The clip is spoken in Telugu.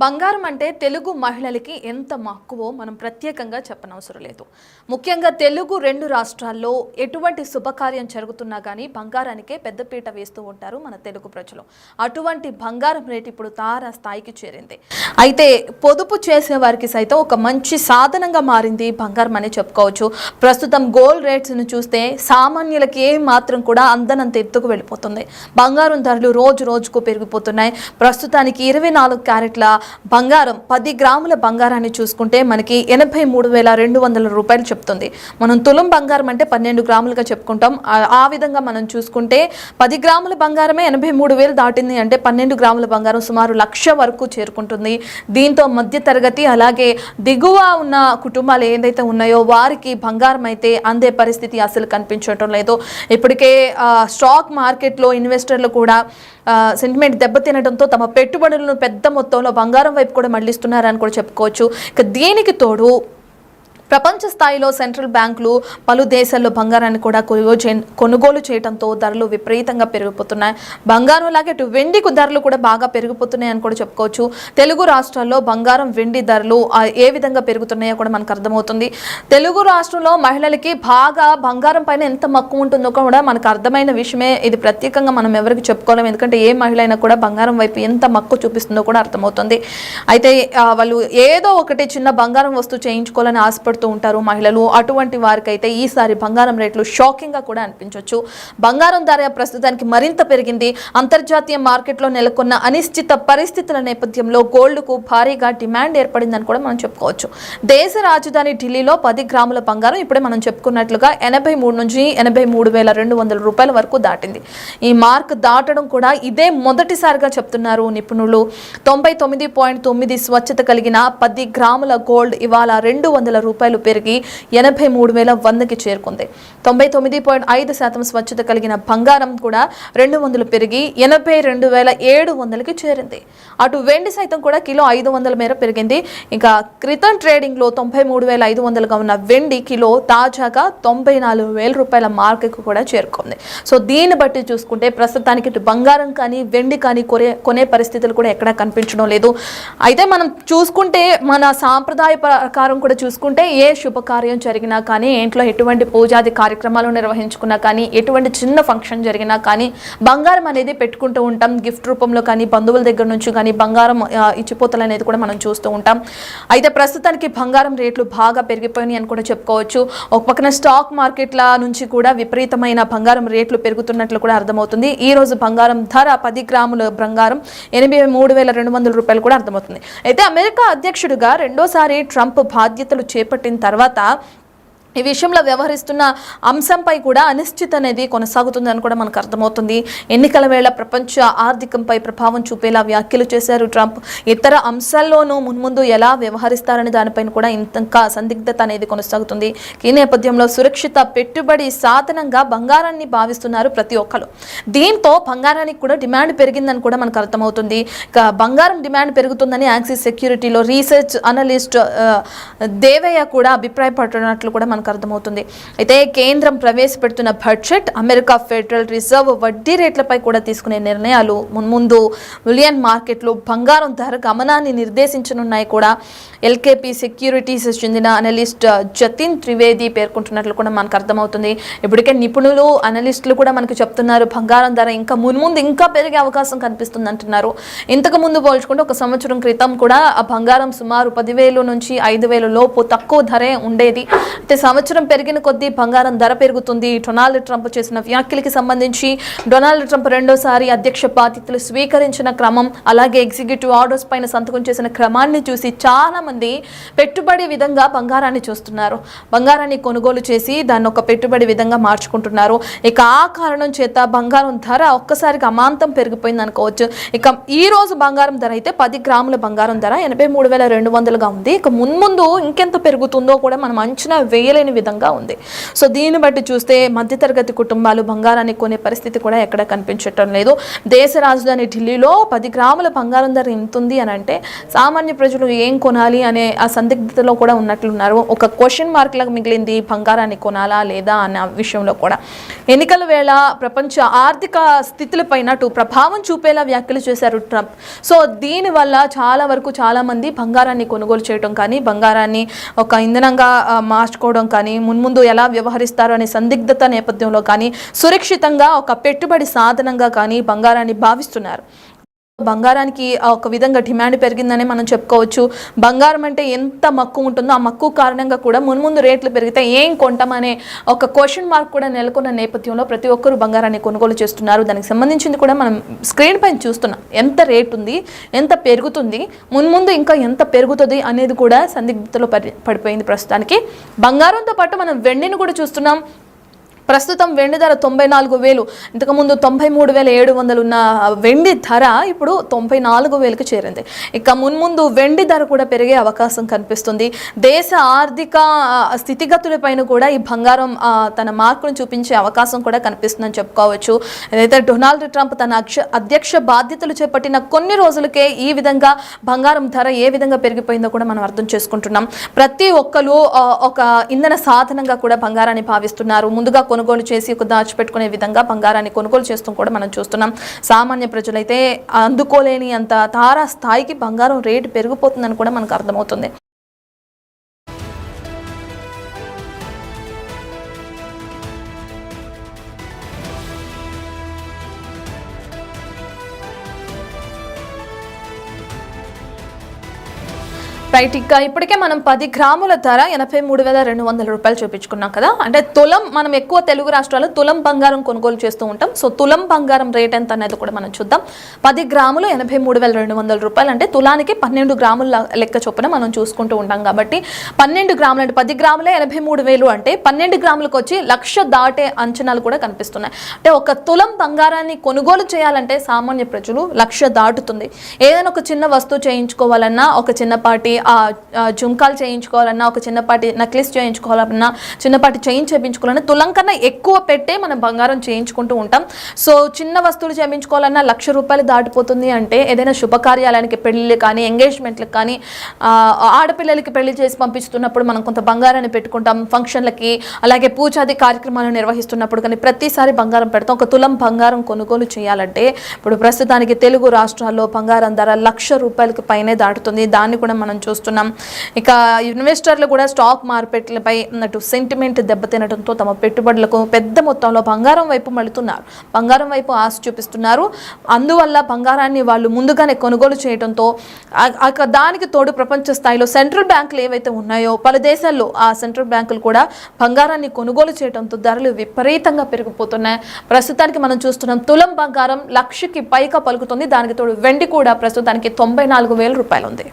బంగారం అంటే తెలుగు మహిళలకి ఎంత మక్కువో మనం ప్రత్యేకంగా చెప్పనవసరం లేదు. ముఖ్యంగా తెలుగు రెండు రాష్ట్రాల్లో ఎటువంటి శుభకార్యం జరుగుతున్నా కానీ బంగారానికే పెద్దపీట వేస్తూ ఉంటారు మన తెలుగు ప్రజలు. అటువంటి బంగారం రేటు ఇప్పుడు తార స్థాయికి చేరింది. అయితే పొదుపు చేసే వారికి సైతం ఒక మంచి సాధనంగా మారింది బంగారం అని చెప్పుకోవచ్చు. ప్రస్తుతం గోల్డ్ రేట్స్ను చూస్తే సామాన్యులకి ఏ మాత్రం కూడా అందనంత ఎత్తుకు వెళ్ళిపోతుంది. బంగారం ధరలు రోజు రోజుకు పెరిగిపోతున్నాయి. ప్రస్తుతానికి 24 క్యారెట్ల బంగారం 10 గ్రాముల బంగారాన్ని చూసుకుంటే మనకి 83,200 రూపాయలు చెప్తుంది. మనం తులం బంగారం అంటే 12 గ్రాములుగా చెప్పుకుంటాం. ఆ విధంగా మనం చూసుకుంటే 10 గ్రాముల బంగారమే 83,000 దాటింది అంటే 12 గ్రాముల బంగారం సుమారు 1,00,000 వరకు చేరుకుంటుంది. దీంతో మధ్య తరగతి అలాగే దిగువ ఉన్న కుటుంబాలు ఏదైతే ఉన్నాయో వారికి బంగారం అయితే అందే పరిస్థితి అసలు కనిపించడం లేదు. ఇప్పటికే స్టాక్ మార్కెట్లో ఇన్వెస్టర్లు కూడా సెంటిమెంట్ దెబ్బతినడంతో తమ పెట్టుబడులను పెద్ద మొత్తంలో బంగారం వైపు కూడా మళ్లిస్తున్నారని కూడా చెప్పుకోవచ్చు. ఇక దీనికి తోడు ప్రపంచ స్థాయిలో సెంట్రల్ బ్యాంకులు పలు దేశాల్లో బంగారాన్ని కూడా కొనుగోలు చేయడంతో ధరలు విపరీతంగా పెరిగిపోతున్నాయి. బంగారం లాగే అటు వెండికి ధరలు కూడా బాగా పెరిగిపోతున్నాయి అని కూడా చెప్పుకోవచ్చు. తెలుగు రాష్ట్రాల్లో బంగారం వెండి ధరలు ఏ విధంగా పెరుగుతున్నాయో కూడా మనకు అర్థమవుతుంది. తెలుగు రాష్ట్రంలో మహిళలకి బాగా బంగారం పైన ఎంత మక్కువ ఉంటుందో కూడా మనకు అర్థమైన విషయమే. ఇది ప్రత్యేకంగా మనం ఎవరికి చెప్పుకోలేము, ఎందుకంటే ఏ మహిళ అయినా కూడా బంగారం వైపు ఎంత మక్కువ చూపిస్తుందో కూడా అర్థమవుతుంది. అయితే వాళ్ళు ఏదో ఒకటి చిన్న బంగారం వస్తువు చేయించుకోవాలని ఆశపడుతూ ఉంటారు మహిళలు. అటువంటి వారికైతే ఈసారి బంగారం రేట్లు షాకింగ్ గా కూడా అనిపించవచ్చు. బంగారం ధర ప్రస్తుతానికి మరింత పెరిగింది. అంతర్జాతీయ మార్కెట్లో నెలకొన్న అనిశ్చిత పరిస్థితుల నేపథ్యంలో గోల్డ్ కు భారీగా డిమాండ్ ఏర్పడిందని కూడా మనం చెప్పుకోవచ్చు. దేశ రాజధాని ఢిల్లీలో 10 గ్రాముల బంగారం ఇప్పుడే మనం చెప్పుకున్నట్లుగా 83 నుంచి 83,200 రూపాయల వరకు దాటింది. ఈ మార్క్ దాటడం కూడా ఇదే మొదటిసారిగా చెప్తున్నారు నిపుణులు. 99.9 స్వచ్ఛత కలిగిన 10 గ్రాముల గోల్డ్ ఇవాళ 200 రూపాయలు పెరిగి 83,100కి చేరుకుంది. 99.5% స్వచ్ఛత కలిగిన బంగారం కూడా 200 పెరిగి 82,700కి చేరింది. అటు వెండి సైతం కూడా కిలో 500 మేర పెరిగింది. ఇంకా క్రితం ట్రేడింగ్ లో 93,500గా ఉన్న వెండి కిలో తాజాగా 94,000 రూపాయల మార్కెట్ కూడా చేరుకుంది. సో దీన్ని బట్టి చూసుకుంటే ప్రస్తుతానికి ఇటు బంగారం కానీ వెండి కానీ కొనే పరిస్థితులు కూడా ఎక్కడా కనిపించడం లేదు. అయితే మనం చూసుకుంటే మన సాంప్రదాయ ప్రకారం కూడా చూసుకుంటే ఏ శుభకార్యం జరిగినా కానీ, ఇంట్లో ఎటువంటి పూజాది కార్యక్రమాలు నిర్వహించుకున్నా కానీ, ఎటువంటి చిన్న ఫంక్షన్ జరిగినా కానీ బంగారం అనేది పెట్టుకుంటూ ఉంటాం. గిఫ్ట్ రూపంలో కానీ బంధువుల దగ్గర నుంచి కానీ బంగారం ఇచ్చిపోతలు అనేది కూడా మనం చూస్తూ ఉంటాం. అయితే ప్రస్తుతానికి బంగారం రేట్లు బాగా పెరిగిపోయినాయి అని కూడా చెప్పుకోవచ్చు. ఒక పక్కన స్టాక్ మార్కెట్ల నుంచి కూడా విపరీతమైన బంగారం రేట్లు పెరుగుతున్నట్లు కూడా అర్థమవుతుంది. ఈ రోజు బంగారం ధర 10 గ్రాముల బంగారం 83,200 రూపాయలు కూడా అర్థమవుతుంది. అయితే అమెరికా అధ్యక్షుడిగా రెండోసారి ట్రంప్ బాధ్యతలు చేపట్టిన తర్వాత ఈ విషయంలో వ్యవహరిస్తున్న అంశంపై కూడా అనిశ్చిత అనేది కొనసాగుతుందని కూడా మనకు అర్థమవుతుంది. ఎన్నికల వేళ ప్రపంచ ఆర్థికంపై ప్రభావం చూపేలా వ్యాఖ్యలు చేశారు ట్రంప్. ఇతర అంశాల్లోనూ మున్ముందు ఎలా వ్యవహరిస్తారని దానిపైన కూడా ఇంకా సందిగ్ధత అనేది కొనసాగుతుంది. ఈ నేపథ్యంలో సురక్షిత పెట్టుబడి సాధనంగా బంగారాన్ని భావిస్తున్నారు ప్రతి ఒక్కరు. దీంతో బంగారానికి కూడా డిమాండ్ పెరిగిందని కూడా మనకు అర్థమవుతుంది. ఇక బంగారం డిమాండ్ పెరుగుతుందని యాక్సిస్ సెక్యూరిటీలో రీసెర్చ్ అనలిస్ట్ దేవయ్య కూడా అభిప్రాయపడుతున్నట్లు కూడా మనకు అర్థమవుతుంది. అయితే కేంద్రం ప్రవేశపెడుతున్న బడ్జెట్, అమెరికా ఫెడరల్ రిజర్వ్ వడ్డీ రేట్లపై కూడా తీసుకునే నిర్ణయాలు మున్ముందు బులియన్ మార్కెట్లో బంగారం ధర గమనాన్ని నిర్దేశించనున్నాయి కూడా ఎల్కేపీ సెక్యూరిటీస్ చెందిన అనలిస్ట్ జతిన్ త్రివేది పేర్కొంటున్నట్లు కూడా మనకు అర్థమవుతుంది. ఇప్పటికే నిపుణులు అనలిస్టులు కూడా మనకు చెప్తున్నారు బంగారం ధర ఇంకా మున్ముందు ఇంకా పెరిగే అవకాశం కనిపిస్తుంది అంటున్నారు. ఇంతకు ముందు పోల్చుకుంటే ఒక సంవత్సరం క్రితం కూడా ఆ బంగారం సుమారు 10,000 నుంచి 5,000 లోపు తక్కువ ధరే ఉండేది. అయితే సంవత్సరం పెరిగిన కొద్దీ బంగారం ధర పెరుగుతుంది. డొనాల్డ్ ట్రంప్ చేసిన వ్యాఖ్యలకి సంబంధించి డొనాల్డ్ ట్రంప్ రెండోసారి అధ్యక్ష బాధ్యతలు స్వీకరించిన క్రమం, అలాగే ఎగ్జిక్యూటివ్ ఆర్డర్స్ పైన సంతకం చేసిన క్రమాన్ని చూసి చాలా మంది పెట్టుబడి విధంగా బంగారాన్ని చూస్తున్నారు. బంగారాన్ని కొనుగోలు చేసి దాన్ని ఒక పెట్టుబడి విధంగా మార్చుకుంటున్నారు. ఇక ఆ కారణం చేత బంగారం ధర ఒక్కసారిగా అమాంతం పెరిగిపోయింది అనుకోవచ్చు. ఇక ఈ రోజు బంగారం ధర అయితే 10 గ్రాముల బంగారం ధర 83,200గా ఉంది. ఇక మున్ముందు ఇంకెంత పెరుగుతుందో కూడా మనం అంచనా వేయలేం. చేయలేని విధంగా ఉంది. సో దీన్ని బట్టి చూస్తే మధ్యతరగతి కుటుంబాలు బంగారాన్ని కొనే పరిస్థితి కూడా ఎక్కడ కనిపించటం లేదు. దేశ రాజధాని ఢిల్లీలో 10 గ్రాముల బంగారం ధర ఎంతుంది అని అంటే సామాన్య ప్రజలు ఏం కొనాలి అనే ఆ సందిగ్ధతలో కూడా ఉన్నట్లున్నారు. ఒక క్వశ్చన్ మార్క్ లాగా మిగిలింది బంగారాన్ని కొనాలా లేదా అన్న విషయంలో కూడా. ఎన్నికల వేళ ప్రపంచ ఆర్థిక స్థితులపైన ప్రభావం చూపేలా వ్యాఖ్యలు చేశారు ట్రంప్. సో దీనివల్ల చాలా మంది బంగారాన్ని కొనుగోలు చేయడం కానీ, బంగారాన్ని ఒక ఇంధనంగా మార్చుకోవడం కానీ, మున్ముందు ఎలా వ్యవహరిస్తారు అనే సందిగ్ధత నేపథ్యంలో కానీ, సురక్షితంగా ఒక పెట్టుబడి సాధనంగా కానీ బంగారాన్ని భావిస్తున్నారు. బంగారానికి ఒక విధంగా డిమాండ్ పెరిగిందనే మనం చెప్పుకోవచ్చు. బంగారం అంటే ఎంత మక్కువ ఉంటుందో ఆ మక్కువ కారణంగా కూడా మున్ముందు రేట్లు పెరిగితే ఏం కొంటామనే ఒక క్వశ్చన్ మార్క్ కూడా నెలకొన్న నేపథ్యంలో ప్రతి ఒక్కరు బంగారాన్ని కొనుగోలు చేస్తున్నారు. దానికి సంబంధించింది కూడా మనం స్క్రీన్ పైన చూస్తున్నాం. ఎంత రేట్ ఉంది, ఎంత పెరుగుతుంది, మున్ముందు ఇంకా ఎంత పెరుగుతుంది అనేది కూడా సందిగ్ధతలో పడిపోయింది ప్రస్తుతానికి. బంగారంతో పాటు మనం వెండిని కూడా చూస్తున్నాం. ప్రస్తుతం వెండి ధర 94,000, ఇంతకుముందు 93,700 ఉన్న వెండి ధర ఇప్పుడు 94,000కి చేరింది. ఇక మున్ముందు వెండి ధర కూడా పెరిగే అవకాశం కనిపిస్తుంది. దేశ ఆర్థిక స్థితిగతులపైన కూడా ఈ బంగారం తన మార్కును చూపించే అవకాశం కూడా కనిపిస్తుందని చెప్పుకోవచ్చు. ఏదైతే డొనాల్డ్ ట్రంప్ తన అధ్యక్ష బాధ్యతలు చేపట్టిన కొన్ని రోజులకే ఈ విధంగా బంగారం ధర ఏ విధంగా పెరిగిపోయిందో కూడా మనం అర్థం చేసుకుంటున్నాం. ప్రతి ఒక్కరు ఒక ఇంధన సాధనంగా కూడా బంగారాన్ని భావిస్తున్నారు. ముందుగా కొనుగోలు చేసి ఒక దాచిపెట్టుకునే విధంగా బంగారాన్ని కొనుగోలు చేస్తూ కూడా మనం చూస్తున్నాం. సామాన్య ప్రజలైతే అందుకోలేని అంత తారా స్థాయికి బంగారం రేటు పెరిగిపోతుందని కూడా మనకు అర్థమవుతుంది. రైట్, ఇక ఇప్పటికే మనం 10 గ్రాముల ధర 83,200 రూపాయలు చూపించుకున్నాం కదా. అంటే తులం, మనం ఎక్కువ తెలుగు రాష్ట్రాల్లో తులం బంగారం కొనుగోలు చేస్తూ ఉంటాం. సో తులం బంగారం రేట్ ఎంత అనేది కూడా మనం చూద్దాం. 10 గ్రాములు 83,200 రూపాయలు అంటే తులానికి 12 గ్రాముల లెక్క చొప్పున మనం చూసుకుంటూ ఉంటాం. కాబట్టి 12 గ్రాములు అంటే 10 గ్రాములే 83,000 అంటే 12 గ్రాములకు వచ్చి 1,00,000 దాటే అంచనాలు కూడా కనిపిస్తున్నాయి. అంటే ఒక తులం బంగారాన్ని కొనుగోలు చేయాలంటే సామాన్య ప్రజలు 1,00,000 దాటుతుంది. ఏదైనా ఒక చిన్న వస్తువు చేయించుకోవాలన్నా, ఒక చిన్నపాటి జుంకాలు చేయించుకోవాలన్నా, ఒక చిన్నపాటి నెక్లెస్ చేయించుకోవాలన్నా, చిన్నపాటి చైన్ చేయించుకోవాలన్నా తులం కన్నా ఎక్కువ పెట్టే మనం బంగారం చేయించుకుంటూ ఉంటాం. సో చిన్న వస్తువులు చేయించుకోవాలన్నా 1,00,000 రూపాయలు దాటిపోతుంది. అంటే ఏదైనా శుభకార్యాలయానికి, పెళ్లిళ్ళు కానీ, ఎంగేజ్మెంట్లకు కానీ, ఆడపిల్లలకి పెళ్లి చేసి పంపిస్తున్నప్పుడు మనం కొంత బంగారాన్ని పెట్టుకుంటాం. ఫంక్షన్లకి, అలాగే పూజాది కార్యక్రమాలు నిర్వహిస్తున్నప్పుడు కానీ ప్రతిసారి బంగారం పెడతాం. ఒక తులం బంగారం కొనుగోలు చేయాలంటే ఇప్పుడు ప్రస్తుతానికి తెలుగు రాష్ట్రాల్లో బంగారం ధర 1,00,000 రూపాయలకి పైనే దాటుతుంది. దాన్ని కూడా మనం చూస్తున్నాం. ఇక ఇన్వెస్టర్లు కూడా స్టాక్ మార్కెట్లపై ఉన్నట్టు సెంటిమెంట్ దెబ్బతినడంతో తమ పెట్టుబడులకు పెద్ద మొత్తంలో బంగారం వైపు మళ్ళుతున్నారు. బంగారం వైపు ఆశ చూపిస్తున్నారు. అందువల్ల బంగారాన్ని వాళ్ళు ముందుగానే కొనుగోలు చేయడంతో దానికి తోడు ప్రపంచ స్థాయిలో సెంట్రల్ బ్యాంకులు ఏవైతే ఉన్నాయో పలు దేశాల్లో ఆ సెంట్రల్ బ్యాంకులు కూడా బంగారాన్ని కొనుగోలు చేయడంతో ధరలు విపరీతంగా పెరిగిపోతున్నాయి. ప్రస్తుతానికి మనం చూస్తున్నాం తులం బంగారం 1,00,000కి పైగా పలుకుతుంది. దానికి తోడు వెండి కూడా ప్రస్తుతానికి 94,000 రూపాయలు ఉంది.